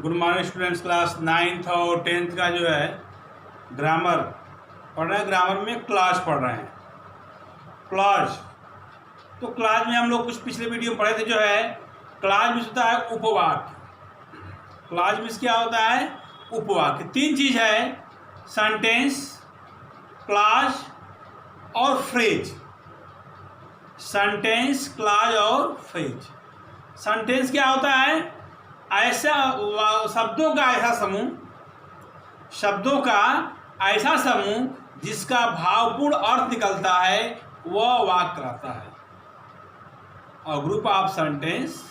Good morning students. Class 9th और 10th का जो है ग्रामर पढ़ रहे हैं। ग्रामर में क्लॉज पढ़ रहे हैं। क्लॉज, तो क्लॉज में हम लोग कुछ पिछले वीडियो में पढ़े थे। जो है क्लॉज में होता है उपवाक्य। क्लॉज में क्या होता है? उपवाक्य। तीन चीज है, सेंटेंस, क्लॉज और फ्रेज। सेंटेंस, क्लॉज और फ्रेज। सेंटेंस क्या होता है? ऐसा शब्दों का ऐसा समूह, शब्दों का ऐसा समूह जिसका भावपूर्ण अर्थ निकलता है वह वाक्य कहलाता है। और group of sentence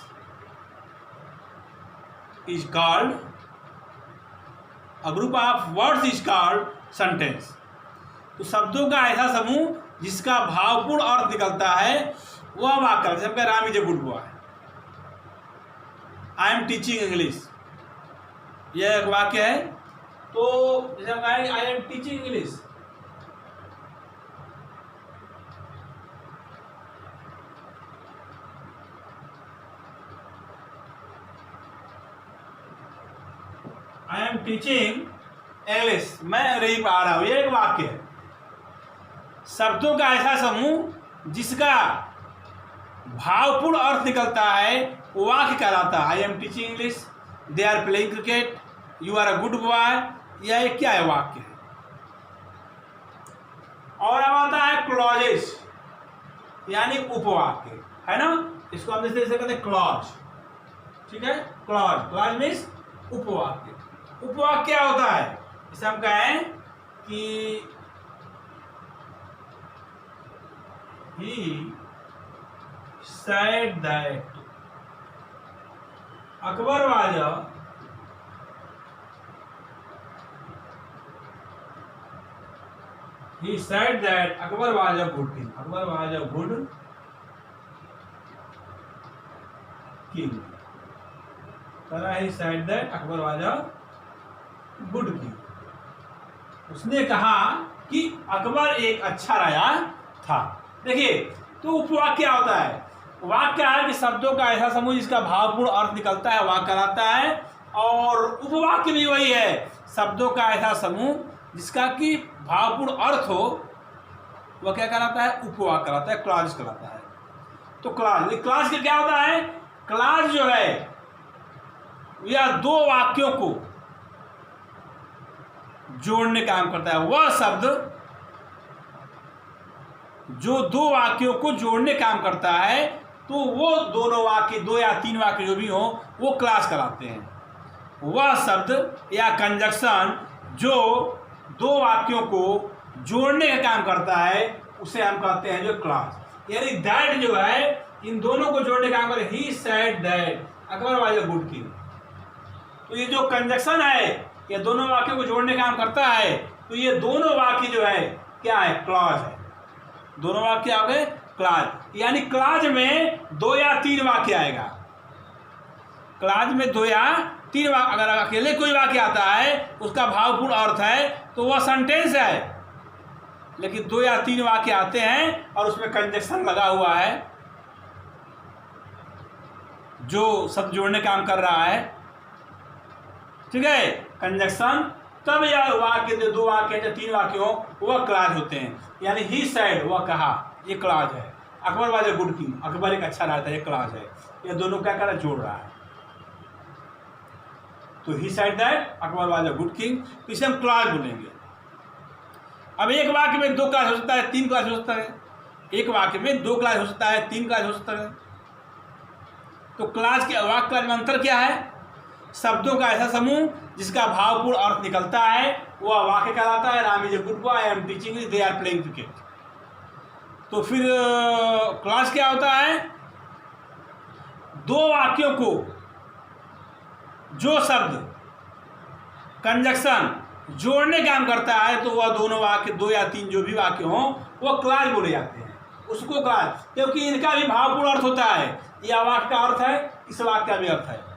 is called, a group of words is called sentence. तो शब्दों का ऐसा समूह जिसका भावपूर्ण अर्थ निकलता है वह वाक्य। जैसे Ram is a good boy, I am teaching English, यह एक वाक्य है। तो जैसे हम कहेंगे आई am teaching English, I am teaching English, मैं नहीं पढ़ा रहा हूं, यह एक वाक्य है। शब्दों का ऐसा समूह जिसका भावपूर्ण अर्थ निकलता है वाक्य कहलाता है। I am teaching English, they are playing cricket, you are a good boy, यह एक क्या है? वाक्य है। और अब आता है क्लॉजेस, यानी उपवाक्य, है ना। इसको हम जैसे कहते हैं क्लॉज, ठीक है। क्लॉज, क्लॉज मीन्स उपवाक्य। उपवाक्य क्या होता है? जैसे हम कहें कि ही said that Akbar was a he said that Akbar was a good king. Akbar was a good king. He said that Akbar was a good king. उसने कहा कि अकबर एक अच्छा राजा था। देखिए, तो उपवाक्य क्या होता है? वाक्य है कि शब्दों का ऐसा समूह जिसका भावपूर्ण अर्थ निकलता है वाक्य कहलाता है। और उपवाक्य भी वही है, शब्दों का ऐसा समूह जिसका कि भावपूर्ण अर्थ हो वह क्या कहलाता है? उपवाक्य कहलाता है, क्लॉज कहलाता है। तो क्लॉज, क्लॉज का क्या होता है? क्लॉज जो है यह दो वाक्यों को जोड़ने का काम करता है। वह शब्द जो दो वाक्यों को जोड़ने काम करता है, तो वो दोनों वाक्य, दो या तीन वाक्य जो भी हो, वो क्लॉज कहलाते हैं। वह शब्द या कंजक्शन जो दो वाक्यों को जोड़ने का काम करता है उसे हम कहते हैं जो क्लॉज। यानी दैट जो है इन दोनों को जोड़ने का काम करता है। He said that Akbar was a good king. तो ये जो कंजक्शन है ये दोनों वाक्यों को जोड़ने का काम करता है। तो ये दोनों वाक्य जो है क्या है? क्लॉज है। दोनों वाक्य आ गए क्लॉज। यानी क्लॉज में दो या तीन वाक्य आएगा। क्लॉज में दो या तीन वाक्य, अगर अकेले कोई वाक्य आता है उसका भावपूर्ण अर्थ है तो वह सेंटेंस है। लेकिन दो या तीन वाक्य आते हैं और उसमें कंजक्शन लगा हुआ है जो शब्द जोड़ने काम कर रहा है, ठीक है, कंजक्शन, तब यह वाक्य जो दो वाक्य या तीन वाक्य हो वह क्लॉज होते हैं। यानी ही सेड, वह कहा, ये क्लॉज है। Akbar was a good king, Akbar एक अच्छा राजा था, ये क्लॉज है। ये दोनों क्या कर रहा है? जोड़ रहा है। तो he said that Akbar was a good king, तो इसे हम क्लॉज बोलेंगे। अब एक वाक्य में दो क्लॉज हो सकता है, तीन क्लॉज हो सकता है। एक वाक्य में दो क्लॉज हो सकता है, तीन क्लॉज हो सकता है। तो क्लॉज के वाक्य क्लॉज में अंतर क्या है? शब्दों का ऐसा समूह जिसका भावपूर्ण अर्थ निकलता है वह वाक्य कहलाता है। Ram is a good boy, I am teaching, they are playing cricket. तो फिर क्लॉज क्या होता है? दो वाक्यों को जो शब्द कंजक्शन जोड़ने का काम करता है तो वह दोनों वाक्य, दो या तीन जो भी वाक्य हों, वह क्लॉज बोले जाते हैं। उसको क्लॉज, क्योंकि इनका भी भावपूर्ण अर्थ होता है। यह वाक्य का अर्थ है, इस वाक्य का भी अर्थ है।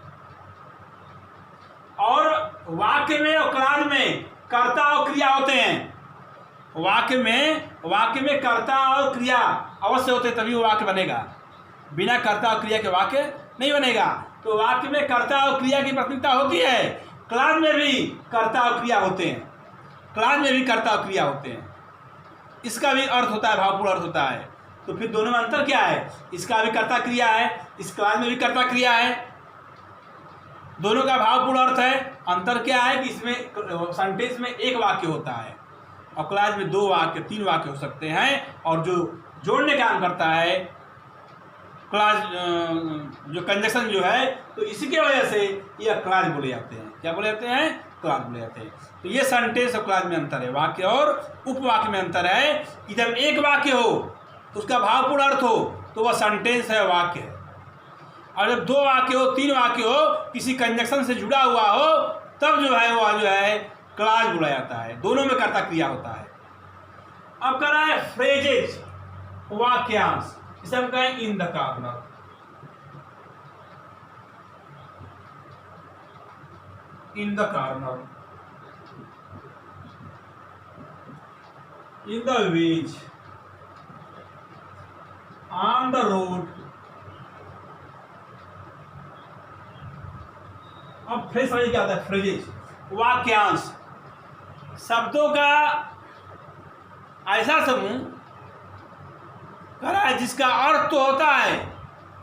और वाक्य में और क्लॉज में कर्ता और क्रिया होते हैं। वाक्य में कर्ता और क्रिया अवश्य होते, तभी वो वाक्य बनेगा। बिना कर्ता और क्रिया के वाक्य नहीं बनेगा। तो वाक्य में कर्ता और क्रिया की प्राथमिकता होती है, क्लास में भी कर्ता और क्रिया होते हैं, क्लास में भी कर्ता और क्रिया होते हैं। इसका भी अर्थ होता है, भावपूर्ण अर्थ होता है। तो फिर दोनों में अंतर क्या है? इसका भी कर्ता क्रिया है, इस क्लास में भी कर्ता क्रिया है, दोनों का भावपूर्ण अर्थ है। अंतर क्या है कि इसमें सेंटेंस में एक वाक्य होता है और क्लास में 2 वाक्य 3 वाक्य हो सकते हैं। और जो जोड़ने का काम करता है क्लास, जो कंजक्शन जो है, तो इसी के वजह से यह क्लास बोले जाते हैं। क्या बोले जाते हैं? क्लास बोले जाते हैं। तो ये सेंटेंस और क्लास में अंतर है, वाक्य और उपवाक्य में अंतर है कि जब एक वाक्य हो उसका भावपूर्ण अर्थ हो तो वह सेंटेंस है, वाक्य है। और जब 2 वाक्य हो, 3 वाक्य हो, किसी कंजक्शन से जुड़ा हुआ हो, तब जो है वह जो है क्लास बोला जाता है। दोनों में कर्ता क्रिया होता है। अब कर रहा है फ्रेजेज, वाक्यांश, इसे हम कहें in the corner. In the corner, in the ways, on the road. अब फ्रेज समझ क्या आता है? फ्रेजेज, वाक्यांश, शब्दों का ऐसा समूह करा है जिसका अर्थ तो होता है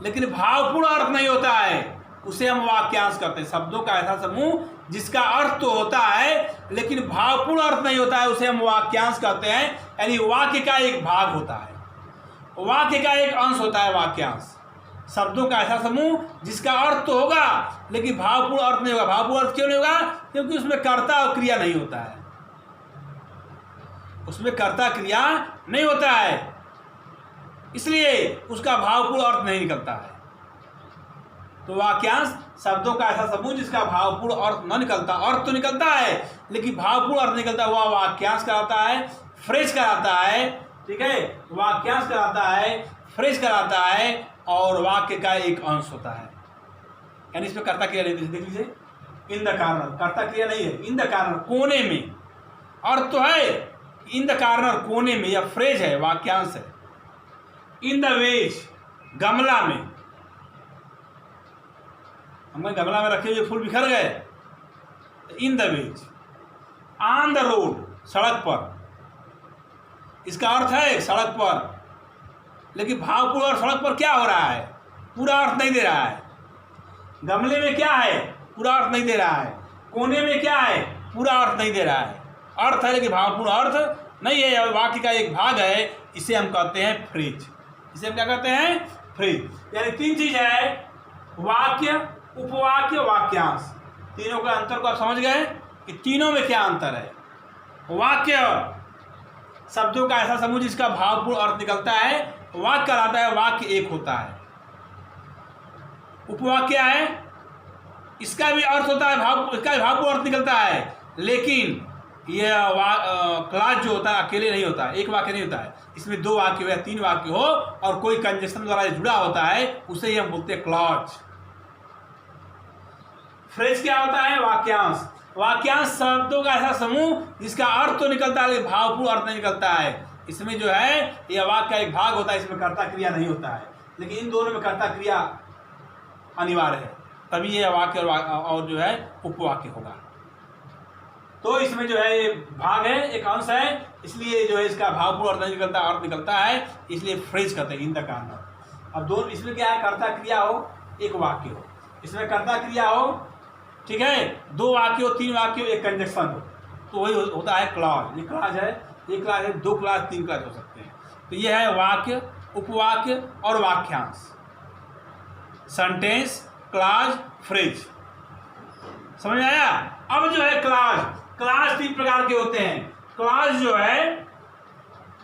लेकिन भावपूर्ण अर्थ नहीं होता है, उसे हम वाक्यांश कहते हैं। शब्दों का ऐसा समूह जिसका अर्थ तो होता है लेकिन भावपूर्ण अर्थ नहीं होता है, उसे हम वाक्यांश कहते हैं। यानी वाक्य का एक भाग होता है, वाक्य का एक अंश होता है वाक्यांश। शब्दों का ऐसा समूह जिसका अर्थ तो होगा लेकिन भावपूर्ण अर्थ नहीं होगा। भावपूर्ण अर्थ क्यों नहीं होगा? क्योंकि उसमें कर्ता और क्रिया नहीं होता है, उसमें कर्ता क्रिया नहीं होता है, इसलिए उसका भावपूर्ण अर्थ नहीं निकलता है। तो वाक्यांश शब्दों का ऐसा समूह जिसका भावपूर्ण अर्थ न निकलता, अर्थ तो निकलता है लेकिन भावपूर्ण अर्थ निकलता, वह वाक्यांश कहलाता है, फ्रेज कहलाता है। ठीक है, वाक्यांश कहलाता है, फ्रेज कहलाता है और वाक्य का एक अंश होता है। यानी इसमें कर्ता क्रिया नहीं। देख लीजिए, इन द कॉर्नर, कर्ता क्रिया नहीं है। इन द कॉर्नर, कोने में, अर्थ तो है, इन द कॉर्नर, कोने में, यह फ्रेज है, वाक्यांश है। इन द वेज, गमला में, हमने गमला में रखे हुए फूल बिखर गए, in the ways. On the road, सड़क पर, इसका अर्थ है सड़क पर, लेकिन भावपूर्ण अर्थ सड़क पर क्या हो रहा है? पूरा अर्थ नहीं दे रहा है। गमले में क्या है? पूरा अर्थ नहीं दे रहा है। कोने में क्या है? पूरा अर्थ नहीं दे रहा है। अर्थ है लेकिन भावपूर्ण अर्थ नहीं है, और वाक्य का एक भाग है, इसे हम कहते हैं फ्रेज। इसे हम क्या कहते हैं? फ्रेज। यानी 3 चीज है, वाक्य, उपवाक्य, वाक्यांश। तीनों का अंतर को आप समझ गए कि तीनों में क्या अंतर है। वाक्य शब्दों का ऐसा समूह जिसका भावपूर्ण अर्थ निकलता है, वाक्य कहलाता है, वाक्य एक होता है। उपवाक्य है, इसका भी अर्थ होता है, इसका भी भावपूर्ण अर्थ निकलता है, लेकिन यह क्लास जो होता है अकेले नहीं होता है, एक वाक्य नहीं होता है। इसमें 2 वाक्य हो या 3 वाक्य हो और कोई कंजक्शन द्वारा जुड़ा होता है, उसे ही हम बोलते हैं क्लॉज। फ्रेज क्या होता है? वाक्यांश। वाक्यांश शब्दों का ऐसा समूह जिसका अर्थ तो निकलता है लेकिन भावपूर्ण अर्थ नहीं निकलता है। इसमें जो है यह वाक्य का एक भाग होता है, इसमें कर्ता क्रिया नहीं होता है, लेकिन इन दोनों में कर्ता क्रिया अनिवार्य है, तभी यह वाक्य और जो है उपवाक्य होगा। तो इसमें जो है ये भाग है, एक अंश है, इसलिए जो है इसका भावपूर्ण अर्थ नहीं निकलता, अर्थ निकलता है, इसलिए फ्रेज कहते हैं, इन द कॉर्नर। अब दोनों, इसमें क्या है? कर्ता क्रिया हो, एक वाक्य हो, इसमें कर्ता क्रिया हो, ठीक है, 2 वाक्य हो, 3 वाक्य हो, एक कंजक्शन हो, तो वही होता है क्लॉज। ये क्लॉज है, एक क्लास है, 2 क्लास 3 क्लास हो सकते हैं। तो यह है वाक्य, उपवाक्य और वाक्यांश, सेंटेंस, क्लॉज, फ्रेज। समझ में आया? अब जो है क्लॉज, क्लॉज 3 प्रकार के होते हैं। क्लॉज जो है,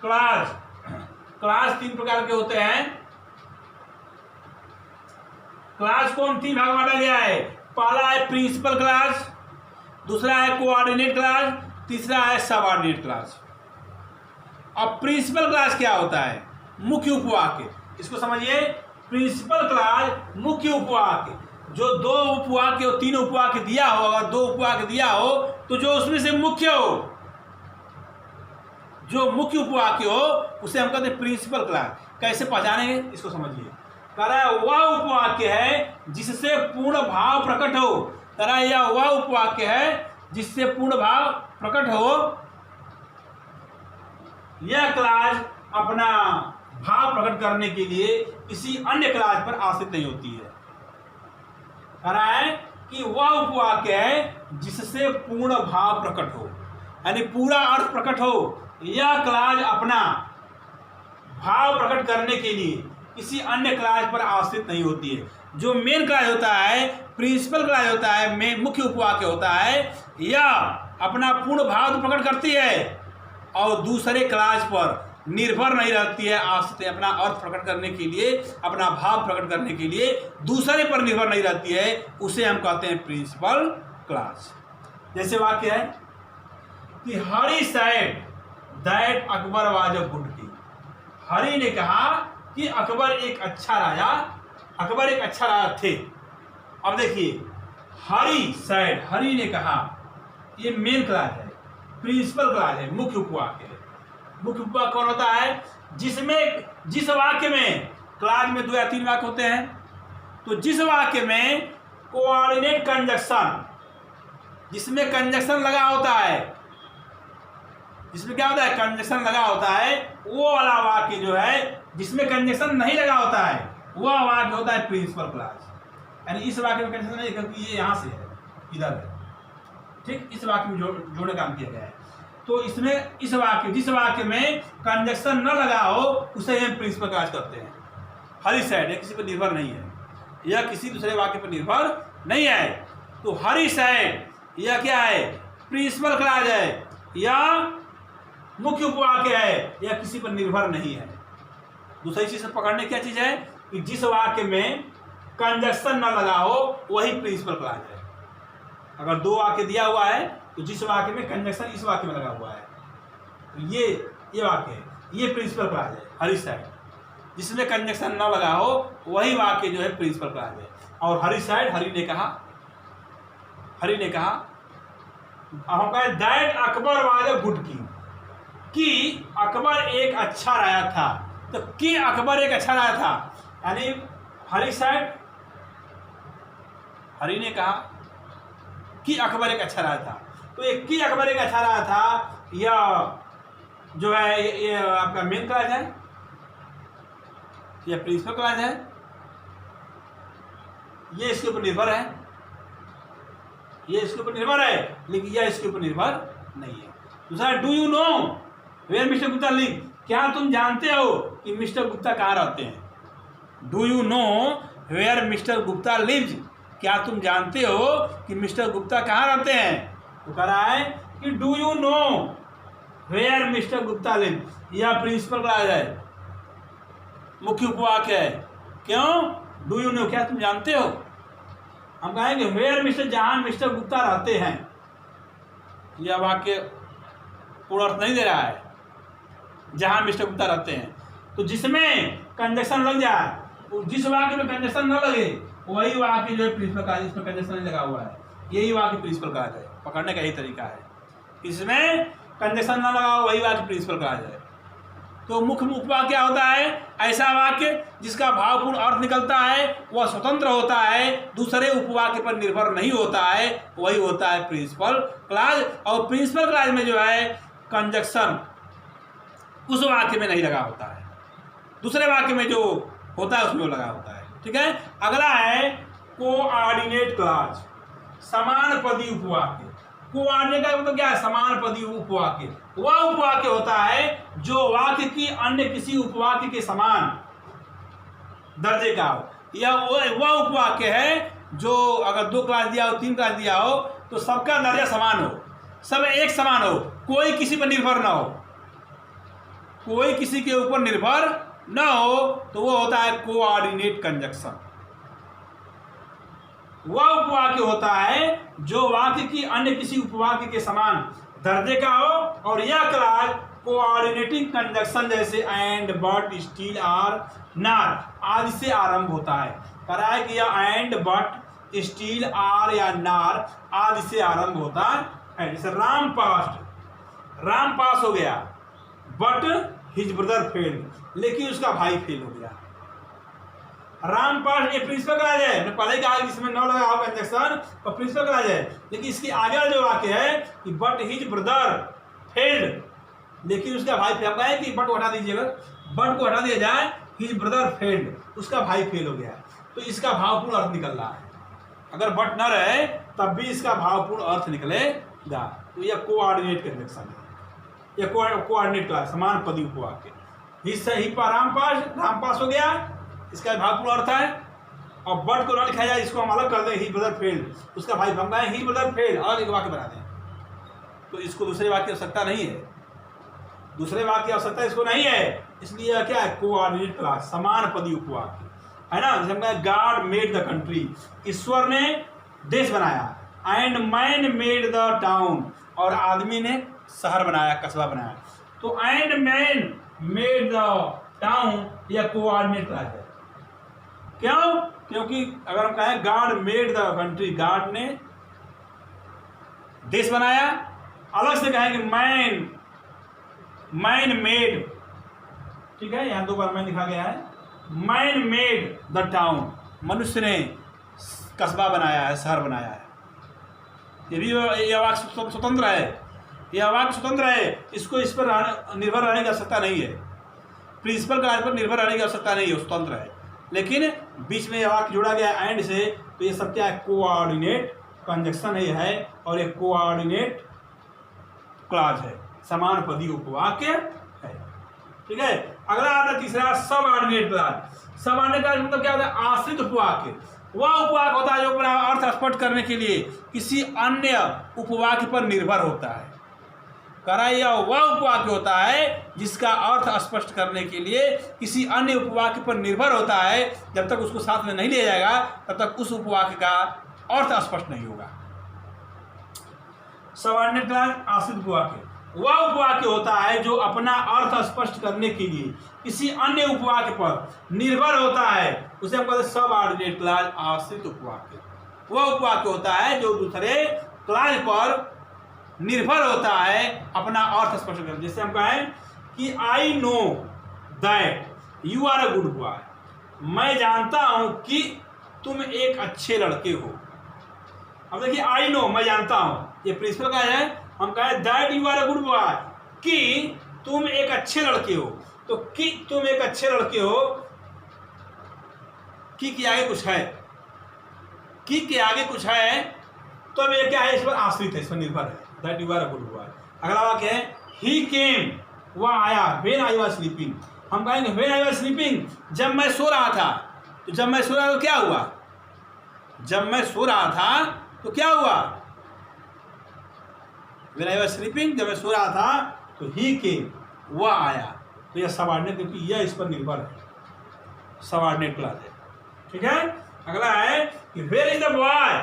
क्लॉज 3 प्रकार के होते हैं। क्लॉज को हम 3 भाग में बांटा गया है। पहला है प्रिंसिपल क्लॉज, दूसरा है कोऑर्डिनेट क्लॉज, तीसरा है सबऑर्डिनेट क्लॉज। अब प्रिंसिपल क्लॉज क्या होता है? मुख्य उपवाक्य। इसको समझिए, प्रिंसिपल क्लॉज मुख्य उपवाक्य। जो 2 उपवाक्य और 3 उपवाक्य दिया हो, अगर 2 उपवाक्य दिया हो तो जो उसमें से मुख्य हो, जो मुख्य उपवाक्य हो, उसे हम कहते हैं प्रिंसिपल क्लॉज। कैसे पहचानेंगे इसको समझिए। कह रहा है वह उपवाक्य है जिससे पूर्ण भाव प्रकट हो। कह रहा है यह वह उपवाक्य है जिससे पूर्ण भाव प्रकट हो। यह क्लास अपना भाव प्रकट करने के लिए किसी अन्य क्लास पर आश्रित नहीं होती है। कह रहा है कि वह उपवाक्य है जिससे पूर्ण भाव प्रकट हो, यानी पूरा अर्थ प्रकट हो। यह क्लास अपना भाव प्रकट करने के लिए किसी अन्य क्लास पर आश्रित नहीं होती है। जो मेन क्लास होता है, प्रिंसिपल क्लास होता है, मेन मुख्य उपवाक्य होता है, यह अपना पूर्ण भाव तो प्रकट करती है और दूसरे क्लास पर निर्भर नहीं रहती है, आश्रित अपना अर्थ प्रकट करने के लिए, अपना भाव प्रकट करने के लिए दूसरे पर निर्भर नहीं रहती है। उसे हम कहते हैं प्रिंसिपल क्लास। जैसे वाक्य है कि Hari said that Akbar was a good king. Hari ने कहा कि अकबर एक अच्छा राजा थे। अब देखिए हरी सेड, हरी ने कहा, ये मेन क्लास है, प्रिंसिपल क्लास है, मुख्य उपवाक्य है। मुख्य उपवाक्य कौन होता है? जिस वाक्य में क्लास में 2 या 3 वाक्य होते हैं, तो जिस वाक्य में कोऑर्डिनेट कंजक्शन, जिसमें कंजक्शन लगा होता है, जिसमें क्या होता है, कंजक्शन लगा होता है, वो वाला वाक्य जो है जिसमें कंजक्शन नहीं लगा होता है वह वाक्य होता है प्रिंसिपल क्लास। यानी इस वाक्य में कंजक्शन नहीं, क्योंकि ये यहाँ से है, इधर है, ठीक, इस वाक्य में जोड़ने का काम किया गया है। तो इसमें जिस वाक्य में कंजक्शन न लगा हो उसे हम प्रिंसिपल क्लास करते हैं। हरी सेड, यह किसी पर निर्भर नहीं है, यह किसी दूसरे वाक्य पर निर्भर नहीं है। तो हरी सेड यह क्या है? प्रिंसिपल क्लास है, या मुख्य उपवाक्य है, यह किसी पर निर्भर नहीं है। दूसरी चीज से पकड़ने क्या चीज है कि जिस वाक्य में कंजक्शन न लगा हो वही प्रिंसिपल क्लास है। अगर 2 वाक्य दिया हुआ है तो जिस वाक्य में कंजक्शन इस वाक्य में लगा हुआ है, तो ये वाक्य है, ये प्रिंसिपल क्लास है हरी साइड। जिसमें कंजक्शन न लगा हो वही वाक्य जो है प्रिंसिपल क्लास है। और हरी साइड, हरी ने कहा, अब हम कहें that Akbar was a good king, कि अकबर एक अच्छा राजा था। तो कि अकबर एक अच्छा राजा था, यानी हरी साइड, हरी ने कहा कि अकबर एक अच्छा राजा था। तो एक कि अकबर एक अच्छा राजा था, यह जो है ये आपका मेन क्लास है, यह प्रिंसिपल क्लास है, ये इसके ऊपर निर्भर है, ये इसके ऊपर निर्भर है, लेकिन यह इसके ऊपर निर्भर नहीं है। दूसरा, do you know where mister Gupta live? क्या तुम जानते हो कि मिस्टर गुप्ता कहाँ रहते हैं? Do you know where mister Gupta lives? क्या तुम जानते हो कि मिस्टर गुप्ता कहाँ रहते हैं? तो कह रहा है कि do you know where mister Gupta lives, यह प्रिंसिपल क्लास है, मुख्य उपवाक्य है। क्यों? डू यू नो, क्या तुम जानते हो? हम कहेंगे वेयर मिस्टर, जहां मिस्टर गुप्ता रहते हैं। यह वाक्य पूर्ण अर्थ नहीं दे रहा है, जहां मिस्टर गुप्ता रहते हैं। तो जिसमें कंजक्शन लग जाए, जिस वाक्य में कंजक्शन न लगे वही वाक्य जो है प्रिंसिपल क्लास, इसमें कंजक्शन नहीं लगा हुआ है, यही वाक्य प्रिंसिपल क्लास है। पकड़ने का यही तरीका है, इसमें कंजक्शन न लगा वही वाक्य प्रिंसिपल क्लास है। तो मुख्य उपवाक्य क्या होता है? ऐसा वाक्य जिसका भावपूर्ण अर्थ निकलता है, वह स्वतंत्र होता है, दूसरे उपवाक्य पर निर्भर नहीं होता है, वही होता है प्रिंसिपल क्लास। और प्रिंसिपल क्लास में जो है कंजक्शन उस वाक्य में नहीं लगा होता है, दूसरे वाक्य में जो होता है उसमें वो लगा होता है। ठीक है। अगला है कोऑर्डिनेट क्लास, समान पदी उपवाक्य। कोऑर्डिनेट का मतलब क्या है? समान पदी उपवाक्य। वह उपवाक्य होता है जो वाक्य की अन्य किसी उपवाक्य के समान दर्जे का हो, या वह उपवाक्य है जो अगर 2 क्लास दिया हो, 3 क्लास दिया हो, तो सबका दर्जा समान हो, सब एक समान हो, कोई किसी पर निर्भर ना हो, कोई किसी के ऊपर निर्भर न हो, तो वो होता है कोऑर्डिनेट कंजक्शन। वह उपवाक्य होता है जो वाक्य की अन्य किसी उपवाक्य के समान दर्जे का हो, और यह क्लास कोऑर्डिनेटिंग कंजक्शन जैसे एंड, बट, स्टिल, आर, नार आदि से आरंभ होता है। कह रहा है कि यह एंड, बट, स्टिल, आर या नार आदि से आरंभ होता है। जैसे राम पास हो गया, बट हिज ब्रदर फेल, लेकिन उसका भाई फेल हो गया। रामपाल ये प्रिंसिपल क्लॉज है, मैं पहले कहा इसमें न लगा हो कंजक्शन तो प्रिंसिपल क्लॉज है। लेकिन इसके आगे वाला जो वाक्य है कि बट हिज ब्रदर फेल्ड, लेकिन उसका भाई फेल गया, कि बट को हटा दीजिएगा, बट को हटा दिया जाए, हिज ब्रदर फेल्ड, उसका भाई फेल हो गया, तो इसका भावपूर्ण अर्थ निकल रहा है। अगर बट न रहे तब भी इसका भावपूर्ण अर्थ निकलेगा। तो यह कोऑर्डिनेट कंजक्शन है, यह कोऑर्डिनेट क्लॉज, समान पदी उपवाक्य। रामपास हो गया, इसका भावपूर्ण अर्थ है। और बट को न लिखा जाए, इसको हम अलग कर दें, हिज ब्रदर फेल्ड, उसका भाई भंग गया, हिज ब्रदर फेल्ड, अलग एक वाक्य बना दें। तो इसको दूसरे वाक्य की आवश्यकता नहीं है, दूसरे वाक्य की आवश्यकता इसको नहीं है, इसलिए यह क्या है, कोऑर्डिनेट क्लॉज, समान पदी उपवाक्य है ना। जैसे हम कहें गॉड मेड द कंट्री, ईश्वर ने देश बनाया, and man made the town, और आदमी ने शहर बनाया, कस्बा बनाया। तो and man made the town यह कोऑर्डिनेट क्लॉज है। क्यों? क्योंकि अगर हम कहें God made the country, God ने देश बनाया, अलग से कहें कि मैन मेड, ठीक है, यहां 2 बार मैन लिखा गया है, मैन मेड द टाउन, मनुष्य ने कस्बा बनाया है, शहर बनाया है। ये भी यह वाक्य स्वतंत्र है, यह वाक्य स्वतंत्र है, इसको इस पर निर्भर रहने की आवश्यकता नहीं है, प्रिंसिपल क्लॉज पर निर्भर रहने की आवश्यकता नहीं है, स्वतंत्र है। लेकिन बीच में यह वाक्य जोड़ा गया एंड से, तो ये सब क्या है, कोऑर्डिनेट कंजक्शन है, और एक कोऑर्डिनेट क्लॉज है, समान पदी उपवाक्य है। ठीक है, अगला आता है तीसरा सबऑर्डिनेट क्लॉज। सबऑर्डिनेट क्लॉज मतलब क्या होता है, आश्रित उपवाक्य। वह उपवाक्य होता है जो अपना अर्थ स्पष्ट करने के लिए किसी अन्य उपवाक्य पर निर्भर होता है। करा यह वह उपवाक्य होता है जिसका अर्थ स्पष्ट करने के लिए किसी अन्य उपवाक्य पर निर्भर होता है। जब तक उसको साथ में नहीं लिया जाएगा तब तक उस उपवाक्य का अर्थ स्पष्ट नहीं होगा। सबऑर्डिनेट क्लॉज आश्रित उपवाक्य वह उपवाक्य होता है जो अपना अर्थ स्पष्ट करने के लिए किसी अन्य उपवाक्य पर निर्भर होता है, उसे हम कहते हैं सबऑर्डिनेट क्लॉज आश्रित उपवाक्य। वह उपवाक्य होता है जो दूसरे क्लॉज पर निर्भर होता है अपना अर्थ स्पष्ट करने। जैसे हम कहें कि I know that you are a good boy, मैं जानता हूं कि तुम एक अच्छे लड़के हो। अब देखिए आई नो, मैं जानता हूं, ये प्रिंसिपल का है। हम कहें that you are a good boy, कि तुम एक अच्छे लड़के हो। तो कि तुम एक अच्छे लड़के हो, कि आगे कुछ है, कि के आगे कुछ है, तो ये क्या है, इस पर आश्रित है, इस पर निर्भर है। That you are a good boy. अगला वाक्य है ही केम, वह आया, व्हेन आई वाज स्लीपिंग। हम कहेंगे व्हेन आई वाज स्लीपिंग, जब मैं सो रहा था। तो जब मैं सो रहा था तो क्या हुआ, जब मैं सो रहा था तो क्या हुआ, व्हेन आई वाज स्लीपिंग, जब मैं सो रहा था तो ही केम, वह आया। तो यह सबऑर्डिनेट, क्योंकि यह इस पर निर्भर है, सबऑर्डिनेट क्लॉज है। ठीक है, अगला है कि where is the boy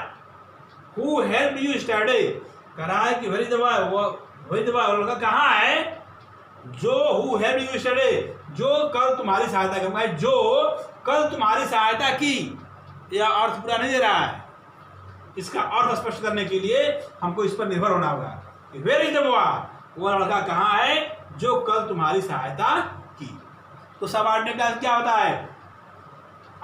who help you study. कह रहा है कि वेयर इज द बॉय, वो लड़का कहाँ है जो हु हेल्प यू स्टडी, जो कल तुम्हारी सहायता करूंगा, जो कल तुम्हारी सहायता की। यह अर्थ पूरा नहीं दे रहा है, इसका अर्थ स्पष्ट करने के लिए हमको इस पर निर्भर होना होगा। वेयर इज द बॉय, वो लड़का कहाँ है जो कल तुम्हारी सहायता की। तो सबऑर्डिनेट क्लॉज क्या होता है,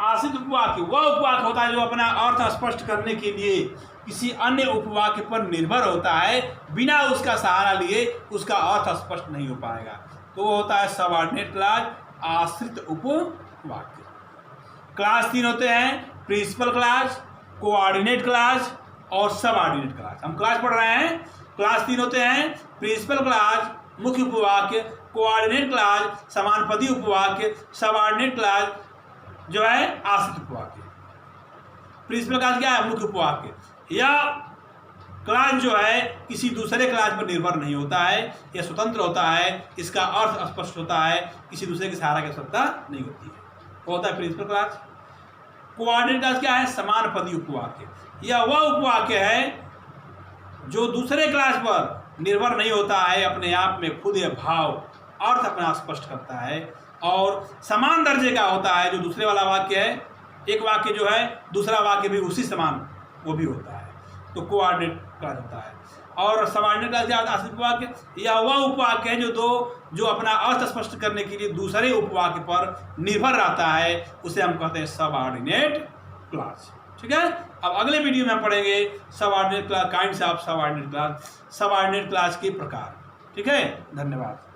आश्रित उपवाक्य वह उपवाक्य होता है जो अपना अर्थ स्पष्ट करने के लिए किसी अन्य उपवाक्य पर निर्भर होता है, बिना उसका सहारा लिए उसका अर्थ स्पष्ट नहीं हो पाएगा। तो वो होता है सबऑर्डिनेट क्लॉज, आश्रित उपवाक्य। क्लॉज 3 होते हैं, प्रिंसिपल क्लॉज, कोऑर्डिनेट क्लॉज और सबऑर्डिनेट क्लॉज। हम क्लॉज पढ़ रहे हैं। क्लॉज 3 होते हैं, प्रिंसिपल क्लॉज मुख्य उपवाक्य, कोऑर्डिनेट क्लॉज समानपदी उपवाक्य, सबऑर्डिनेट क्लॉज जो है आश्रित उपवाक्य। प्रिंसिपल क्लॉज क्या है, मुख्य उपवाक्य। यह क्लॉज जो है किसी दूसरे क्लॉज पर निर्भर नहीं होता है, यह स्वतंत्र होता है, इसका अर्थ स्पष्ट होता है, किसी दूसरे के सहारा की आवश्यकता नहीं होती है। वो होता है प्रिंसिपल क्लॉज। कोऑर्डिनेट क्लॉज क्या है, समानपदी उपवाक्य। यह वह उपवाक्य है जो दूसरे क्लॉज पर निर्भर नहीं होता है, अपने आप में खुद यह भाव अर्थ अपना स्पष्ट करता है और समान दर्जे का होता है। जो दूसरे वाला वाक्य है, एक वाक्य जो है दूसरा वाक्य भी उसी समान वो भी होता है, तो कोऑर्डिनेट क्लॉज होता है। और सबऑर्डिनेट क्लास क्या होता है? आश्रित उपवाक्य या वह उपवाक्य है जो अपना अर्थ स्पष्ट करने के लिए दूसरे उपवाक्य पर निर्भर रहता है, उसे हम कहते हैं सबऑर्डिनेट क्लास। ठीक है, अब अगले वीडियो में हम पढ़ेंगे subordinate class, kinds of subordinate class, subordinate class के प्रकार। ठीक है, धन्यवाद।